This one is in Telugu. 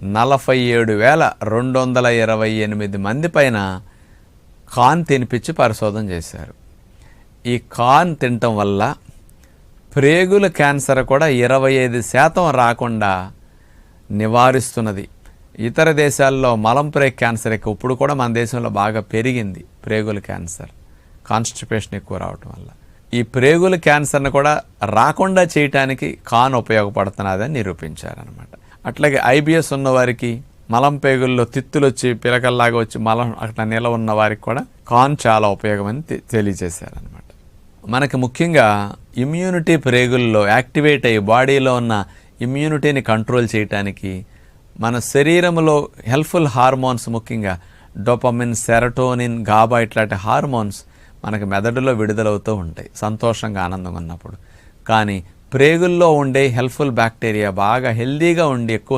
47,228 మంది పైన కార్న్ తినిపించి పరిశోధన చేశారు. ఈ కార్న్ తినటం వల్ల ప్రేగుల క్యాన్సర్ కూడా 25% రాకుండా నివారిస్తున్నది. ఇతర దేశాల్లో మలంప్రేగ్ క్యాన్సర్ ఎక్కువ, ఇప్పుడు కూడా మన దేశంలో బాగా పెరిగింది ప్రేగుల క్యాన్సర్, కాన్స్టిపేషన్ ఎక్కువ రావటం వల్ల. ఈ ప్రేగుల క్యాన్సర్ని కూడా రాకుండా చేయటానికి కార్న్ ఉపయోగపడుతున్నదని నిరూపించారనమాట. అట్లాగే ఐబిఎస్ ఉన్నవారికి, మలం పేగుల్లో తిత్తులు వచ్చి పిలకల్లాగా వచ్చి మలం అట్లా నిల ఉన్న వారికి కూడా కార్న్ చాలా ఉపయోగమని తెలియజేశారనమాట. మనకి ముఖ్యంగా ఇమ్యూనిటీ ప్రేగుల్లో యాక్టివేట్ అయ్యి బాడీలో ఉన్న ఇమ్యూనిటీని కంట్రోల్ చేయటానికి మన శరీరంలో హెల్ప్ఫుల్ హార్మోన్స్, ముఖ్యంగా డోపమిన్, సెరటోనిన్, గాబా ఇట్లాంటి హార్మోన్స్ మనకి మెదడులో విడుదలవుతూ ఉంటాయి సంతోషంగా, ఆనందంగా ఉన్నప్పుడు. కానీ ప్రేగుల్లో ఉండే హెల్ప్ఫుల్ బ్యాక్టీరియా బాగా హెల్దీగా ఉండి ఎక్కువ